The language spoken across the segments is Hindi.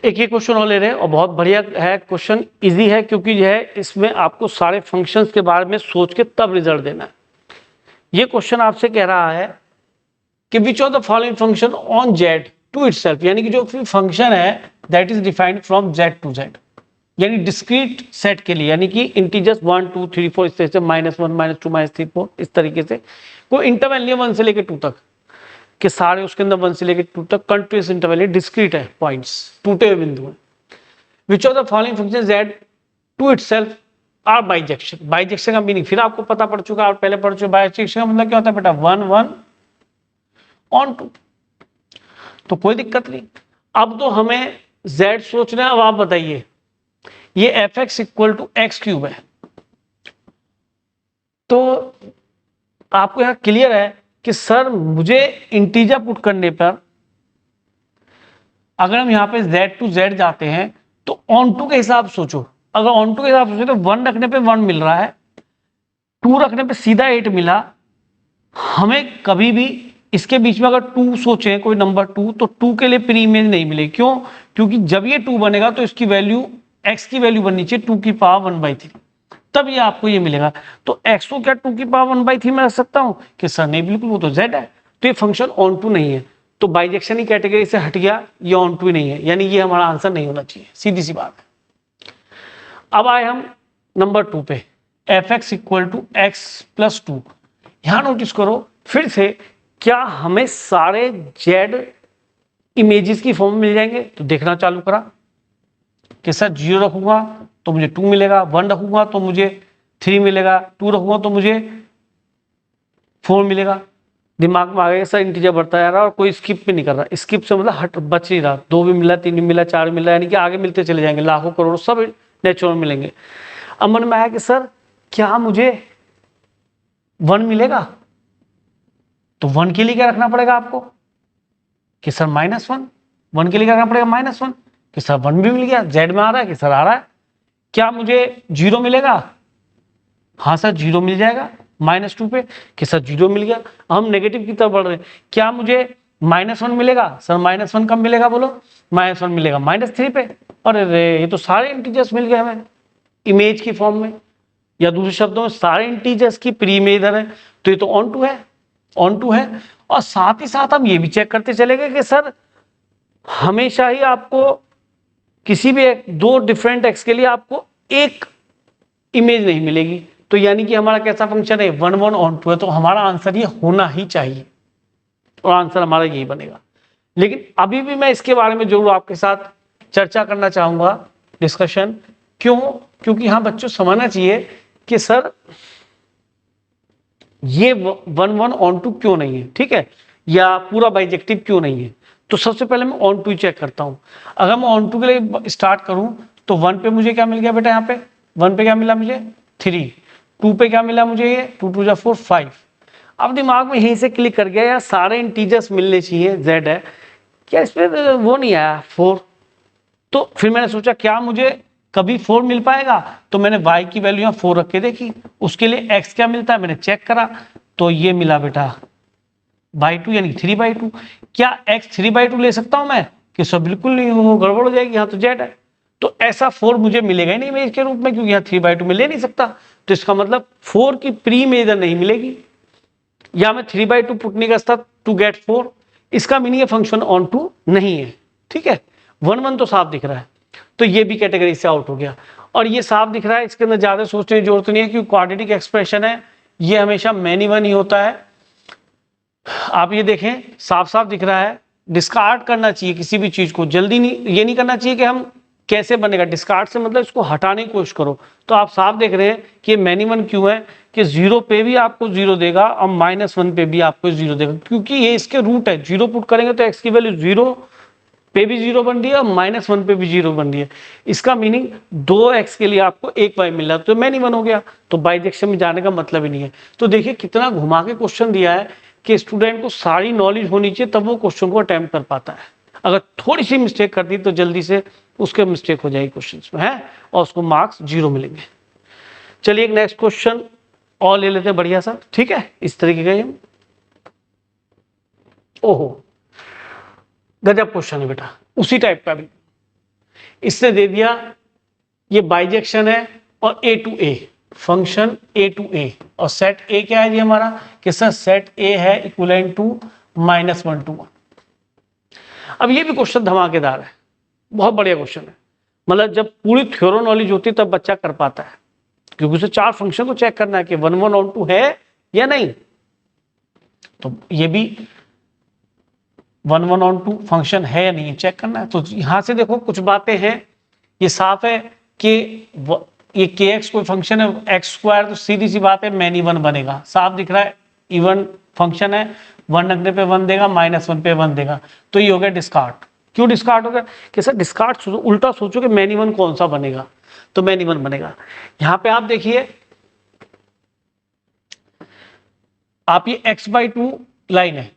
एक ये क्वेश्चन और ले रहे हैं और बहुत बढ़िया है क्वेश्चन, इजी है क्योंकि जो है इसमें आपको सारे फंक्शंस के बारे में सोच के तब रिजल्ट देना है। ये क्वेश्चन आपसे कह रहा है कि which of the following function on Z to itself, यानी कि जो फंक्शन है that is defined from Z to Z, यानी डिस्क्रीट सेट के लिए, यानी कि इंटीजर्स 1 2 3 4 इस तरह से -1 -2 -3 4 इस तरीके से, कोई इंटरवल नहीं है 1 से लेकर 2 तक कि सारे उसके अंदर 1 से लेकर 2 तक कंटिन्यूअस इंटरवल है, डिस्क्रीट है, पॉइंट्स टूटे हुए बिंदु हैं। Which of the following function Z to itself are bijection. Bijection का मीनिंग फिर आपको पता पड़ चुका है, पहले पढ़ चुके। बाइजेक्शन का मतलब क्या होता है बेटा, 1 1 ऑन 2, तो कोई दिक्कत नहीं। अब तो हमें z सोचना है। अब आप बताइए, ये fx equal to x cube है, तो आपको यहां क्लियर है कि सर मुझे इंटीजर पुट करने पर अगर हम यहां पे z टू z जाते हैं तो ऑन टू के हिसाब सोचो। अगर ऑन टू के हिसाब सोचो तो 1 रखने पे 1 मिल रहा है, 2 रखने पे सीधा 8 मिला। हमें कभी भी इसके बीच में अगर 2 सोचें, कोई नंबर 2, तो 2 के लिए प्री इमेज नहीं मिलेगी। क्यों? क्योंकि जब ये 2 बनेगा तो इसकी वैल्यू x की वैल्यू बननी चाहिए 2 की पावर 1/3, तब ये आपको ये मिलेगा। तो x को क्या 2 की पावर 1/3 में रख सकता हूं कि सर नहीं, बिल्कुल वो तो z है, तो ये फंक्शन ऑन टू नहीं है, तो बाइजेक्शन की कैटेगरी से हट गया, ये ऑन टू ही नहीं है, यानी ये हमारा आंसर नहीं होना चाहिए, सीधी सी बात है। अब आए हम नंबर 2 पे, fx equal to x plus 2। यहां नोटिस करो फिर से, क्या हमें सारे जेड इमेजेस की फॉर्म में मिल जाएंगे? तो देखना चालू करा कि सर 0 रखूंगा तो मुझे 2 मिलेगा, 1 रखूंगा तो मुझे 3 मिलेगा, 2 रखूंगा तो मुझे 4 मिलेगा। दिमाग में आ गया सर इंटीजर बढ़ता जा रहा है और कोई स्किप भी नहीं कर रहा। स्किप से मतलब हट बच नहीं रहा, 2 भी मिला, 3 भी मिला, 4 भी मिला, यानी कि आगे मिलते चले जाएंगे, लाखों करोड़ों सब नेचुरल मिलेंगे। अब मन में आया कि सर क्या मुझे 1 मिलेगा? तो 1 के लिए क्या रखना पड़ेगा आपको कि सर -1। 1 के लिए क्या रखना पड़ेगा -1 कि सर 1 भी मिल गया, जेड में आ रहा है कि सर आ रहा है। क्या मुझे 0 मिलेगा? हाँ सर 0 मिल जाएगा -2 पे कि सर 0 मिल गया। हम नेगेटिव की तरफ बढ़ रहे हैं, क्या मुझे -1 मिलेगा? सर -1 कब मिलेगा बोलो? -1 मिलेगा -3 पे। अरे रे, ये तो सारे इंटीजर्स मिल गए हमें इमेज की फॉर्म में, या दूसरे शब्दों में सारे इंटीजर्स की प्री इमेज इधर है, तो ये तो ऑन टू है, ऑन टू है। और साथ ही साथ हम ये भी चेक करते चले गए कि सर हमेशा ही आपको किसी भी 2 डिफरेंट एक्स के लिए आपको एक इमेज नहीं मिलेगी, तो यानी कि हमारा कैसा फंक्शन है, 1 1 ऑन टू है, तो हमारा आंसर ये होना ही चाहिए और आंसर हमारा यही बनेगा। लेकिन अभी भी मैं इसके बारे में जरूर आपके साथ चर्चा करना चाहूंगा, डिस्कशन। क्यों? क्योंकि हाँ बच्चों समझना चाहिए कि सर ये 1 1 ऑन टू क्यों नहीं है, ठीक है, या पूरा बाइजेक्टिव क्यों नहीं है। तो सबसे पहले मैं ऑन टू चेक करता हूं। अगर मैं ऑन टू के लिए स्टार्ट करूं तो 1 पे मुझे क्या मिल गया बेटा, यहाँ पे 1 पे क्या मिला मुझे 3, 2 पे क्या मिला मुझे, ये 2 2 जा 4 5। अब दिमाग में यहीं से क्लिक कर गया यार सारे इंटीजर्स मिलने चाहिए, जेड है, क्या इस पे वो नहीं आया 4। तो फिर मैंने सोचा क्या मुझे कभी 4 मिल पाएगा, तो मैंने y की वैल्यू यहाँ 4 रख के देखी, उसके लिए x क्या मिलता है मैंने चेक करा, तो ये मिला बेटा by2 यानी 3/2। क्या x 3/2 ले सकता हूं मैं कि सब बिल्कुल नहीं, वो गड़बड़ हो जाएगी, यहाँ तो z है, तो ऐसा 4 मुझे मिलेगा ही नहीं इमेज के रूप में, क्योंकि यहाँ 3/2 में ले नहीं सकता। तो इसका मतलब 4 की प्री इमेज नहीं मिलेगी, या मैं 3/2 पुट नहीं कर सकता टू गेट 4। इसका मीनिंग है फंक्शन ऑन टू नहीं है, ठीक है। 1 1 तो साफ दिख रहा है, तो ये भी कैटेगरी से आउट हो गया। और ये साफ दिख रहा है, इसके अंदर ज्यादा सोचने की जरूरत नहीं है, क्योंकि क्वाड्रेटिक एक्सप्रेशन है, ये हमेशा मैनी वन ही होता है। आप ये देखें साफ साफ दिख रहा है, डिस्कार्ड करना चाहिए किसी भी चीज को, जल्दी नहीं, ये नहीं करना चाहिए कि हम कैसे बनेगा, डिस्कार्ड से मतलब इसको हटाने की कोशिश करो। तो आप साफ देख रहे हैं कि मैनी वन क्यों है, कि 0 पे भी आपको 0 देगा और -1 पे भी आपको 0 देगा, क्योंकि ये इसके रूट है। 0 पुट करेंगे तो x की वैल्यू 0 पे भी 0 बन रही है और -1 पे भी 0 बन रही है। इसका मीनिंग 2x के लिए आपको 1 y मिल रहा है, तो मैनी वन हो गया, तो बाइजेक्शन में जाने का मतलब ही नहीं है। तो देखिए कितना घुमा के क्वेश्चन दिया है कि स्टूडेंट को सारी नॉलेज होनी चाहिए, तब वो क्वेश्चन को अटेम्प्ट कर पाता है। अगर थोड़ी सी मिस्टेक कर दी तो जल्दी से उसके मिस्टेक हो जाएगी क्वेश्चन में, है, और उसको मार्क्स 0 मिलेंगे। चलिए एक नेक्स्ट क्वेश्चन और ले लेते हैं बढ़िया सा, ठीक है, इस तरीके का। ओहो गजब क्वेश्चन है बेटा, उसी टाइप का भी। इसने दे दिया ये बाइजेक्शन है और A to A, function A to A, और सेट ए क्या है जी हमारा कि सर सेट ए है इक्विवेलेंट टू -1 to 1। अब ये भी क्वेश्चन धमाकेदार है, बहुत बढ़िया क्वेश्चन है, मतलब जब पूरी थ्योरो नॉलेज होती है तब बच्चा कर पाता है, क्योंकि उसे 4 फंक्शन को चेक करना है कि 1 1 on 2 है या नहीं। तो ये भी 1 1 on 2 फंक्शन है या नहीं चेक करना है। तो यहां से देखो कुछ बातें हैं, ये साफ है कि ये kx कोई फंक्शन है x², तो सीधी सी बात है मैनी 1 बनेगा, साफ दिख रहा है, इवन फंक्शन है, 1 रखने पे 1 देगा, -1 पे 1 देगा, तो ये हो गया डिस्कार्ड। क्यों डिस्कार्ड हो गया कि सर डिस्कार्ड सोचो, उल्टा सोचो कि मैनी 1 कौन सा बनेगा, तो मैनी 1 बनेगा। यहां पे आप देखिए, आप ये x/2 लाइन है,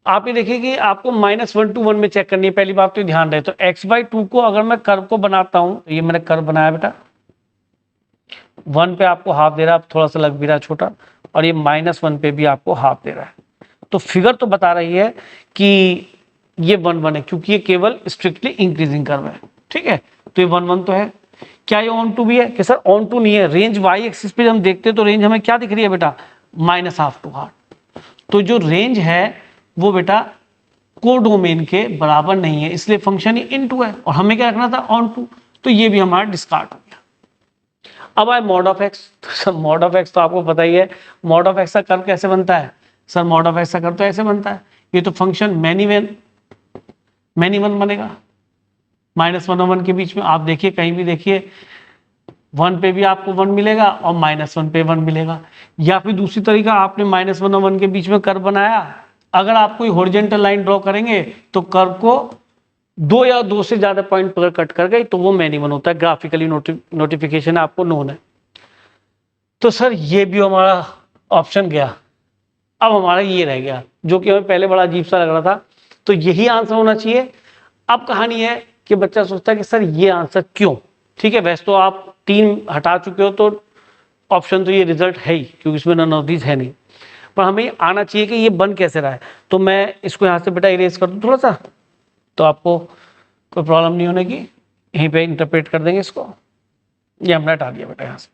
आप ये देखिए कि आपको -1 to 1 में चेक करनी है, पहली बात तो ध्यान रहे। तो x/2 को अगर मैं कर्व को बनाता हूं, तो ये मैंने कर्व बनाया बेटा, 1 पे आपको हाफ दे रहा है, थोड़ा सा लग भी रहा है छोटा, और ये -1 पे भी आपको हाफ दे रहा है। तो फिगर तो बता रही है कि ये 1 1 है, क्योंकि ये केवल स्ट्रिक्टली इंक्रीजिंग कर्व है, ठीक है। तो ये 1 1 तो है। क्या ये ऑन टू भी है कि सर ऑन टू नहीं है, रेंज वाई एक्सिस पे हम देखते हैं तो रेंज हमें क्या दिख रही है बेटा, -1/2 to 1/2। तो जो रेंज है वो बेटा कोडोमेन के बराबर नहीं है, इसलिए फंक्शन ही इनटू है, और हमें क्या रखना था ऑन टू, तो ये भी हमारा डिस्कार्ड हो गया। अब आए mod of x. Sir mod of x तो आपको पता ही है, मॉड ऑफ एक्स का कर्व कैसे बनता है, सर मॉड ऑफ एक्स का कर्व तो ऐसे बनता है, ये तो फंक्शन मैनी 1 बनेगा, -1 और 1 के बीच में। आप देखिए कहीं भी देखिए, 1 पे भी आपको 1 मिलेगा और -1 पे 1 मिलेगा। या फिर दूसरी तरीका, आपने -1 और 1 के बीच में कर्व बनाया, अगर आप कोई हॉरिजॉन्टल लाइन ड्रॉ करेंगे तो कर्व को 2 या 2 से ज्यादा पॉइंट पर कट कर गई तो वो मैनी 1 होता है, ग्राफिकली नोटिफिकेशन आपको नोन है। तो सर ये भी हमारा ऑप्शन गया। अब हमारा ये रह गया जो कि हमें पहले बड़ा अजीब सा लग रहा था, तो यही आंसर होना चाहिए। अब कहानी है कि बच्चा सोचता है कि सर ये आंसर क्यों, ठीक है, वैसे तो आप 3 हटा चुके हो तो ऑप्शन तो ये रिजल्ट है ही, क्योंकि इसमें नन ऑफ दीज है नहीं, पर हमें आना चाहिए कि ये बन कैसे रहा है। तो मैं इसको यहाँ से बेटा इरेज कर दूँ थोड़ा सा, तो आपको कोई प्रॉब्लम नहीं होने की, यहीं पे इंटरप्रेट कर देंगे इसको। ये हमने हटा दिया बेटा यहाँ से।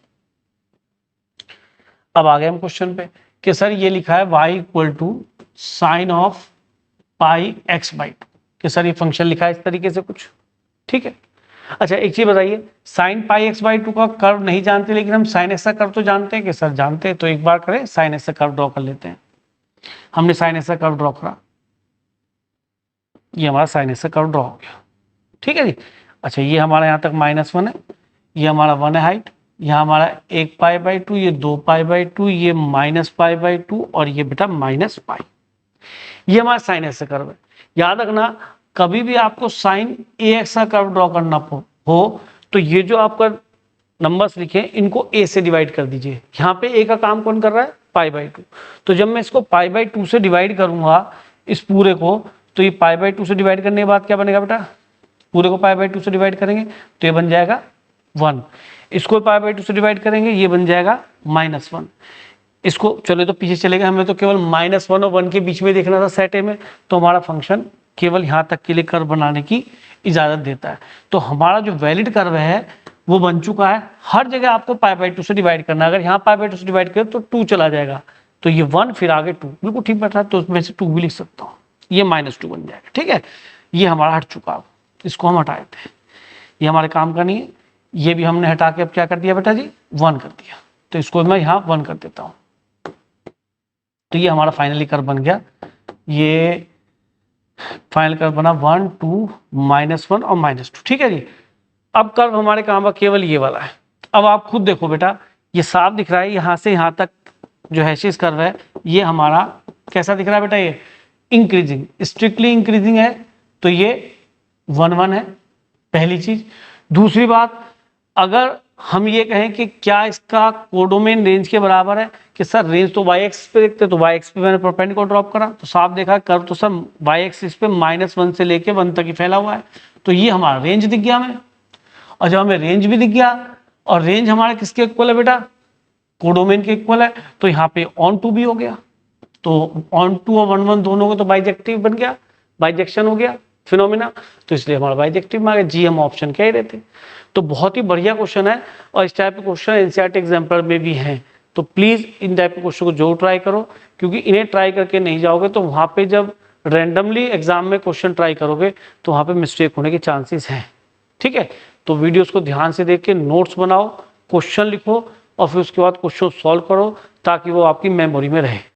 अब आ गए हम क्वेश्चन पे कि सर ये लिखा है y = sin ऑफ πx/2, कि सर ये फंक्शन लिखा है इस तरीके से कुछ, ठीक है। अच्छा एक चीज बताइए, sin πx/2 का कर्व नहीं जानते, लेकिन हम sin x का कर्व तो जानते हैं कि सर जानते हैं, तो एक बार करें sin x का कर्व ड्रॉ कर लेते हैं। हमने sin x का कर्व ड्रॉ करा, ये हमारा sin x का कर्व ड्रॉ हो गया, ठीक है जी। अच्छा ये हमारा यहाँ तक -1 है, ये हमारा 1 है हाइट, यहाँ हमारा 1 π/2, ये 2 π/2, ये -π/2 और ये बेटा -π। ये हमारा sin x का कर्व है। याद रखना कभी भी आपको sin ax का कर्व ड्रॉ करना हो तो ये जो आपका नंबर्स लिखे इनको a से डिवाइड कर दीजिए। यहाँ पे a का काम कौन कर रहा है, π/2। तो जब मैं इसको π/2 से डिवाइड करूंगा इस पूरे को, तो ये π/2 से डिवाइड करने के बाद क्या बनेगा बेटा, पूरे को π/2 से डिवाइड करेंगे तो ये बन जाएगा 1, इसको π/2 से डिवाइड करेंगे ये बन जाएगा -1। इसको चलो तो पीछे चले गए, हमें तो केवल -1 और 1 के बीच में देखना था सेट ए में, तो हमारा फंक्शन केवल यहाँ तक के लिए कर्व बनाने की इजाजत देता है। तो हमारा जो वैलिड कर्व है वो बन चुका है। हर जगह आपको π/2 से डिवाइड करना है, अगर यहाँ π/2 से डिवाइड करें तो 2 चला जाएगा, तो ये 1 फिर आगे 2, बिल्कुल ठीक बैठा है, तो उसमें से 2 भी लिख सकता हूँ, ये -2 बन जाएगा, ठीक है। ये हमारा हट चुका है, इसको हम हटा देते हैं, ये हमारे काम का नहीं है। ये भी हमने हटा के अब क्या कर दिया बेटा जी, 1 कर दिया, तो इसको मैं यहाँ 1 कर देता हूँ। तो ये हमारा फाइनली कर्व बन गया, ये फाइनल कर्व बना 1 2 -1 और -2, ठीक है जी। अब कर्व हमारे काम का केवल ये वाला है। अब आप खुद देखो बेटा, ये साफ दिख रहा है, यहाँ से यहाँ तक जो हैशिस कर्व है ये हमारा कैसा दिख रहा है बेटा, ये इंक्रीजिंग, स्ट्रिक्टली इंक्रीजिंग है, तो ये 1 1 है, पहली चीज। दूसरी बात, अगर हम ये कहें कि क्या इसका कोडोमेन रेंज के बराबर है, कि सर रेंज तो y एक्सिस पे देखते, तो y एक्सिस पे मैंने परपेंडिकुलर ड्रॉप करा, तो साफ देखा कर्व तो सर y एक्सिस पे -1 से लेके 1 तक ही फैला हुआ है, तो ये हमारा रेंज दिख गया हमें। और जब हमें रेंज भी दिख गया, और रेंज हमारा किसके इक्वल है बेटा, कोडोमेन के इक्वल है, तो यहाँ पे ऑन टू भी हो गया, तो ऑन टू और 1 1 दोनों को तो बाइजेक्टिव बन गया, बाइजेक्शन हो गया। फिनोमिना, तो इसलिए हमारा बाइजेक्टिव में आ गया। जी हम ऑप्शन क्या ही रहते। तो बहुत ही बढ़िया क्वेश्चन है और इस टाइप के क्वेश्चन एनसीईआरटी एग्जाम्पल में भी हैं। तो प्लीज इन टाइप के क्वेश्चन को जरूर ट्राई करो, क्योंकि इन्हें ट्राई करके नहीं जाओगे तो वहां पे जब रैंडमली एग्जाम में क्वेश्चन ट्राई करोगे तो वहां पे मिस्टेक होने के चांसेस हैं। ठीक है, तो वीडियोस को ध्यान से देख के नोट्स बनाओ, क्वेश्चन लिखो और फिर उसके बाद क्वेश्चन सॉल्व करो ताकि वो आपकी मेमोरी में रहे।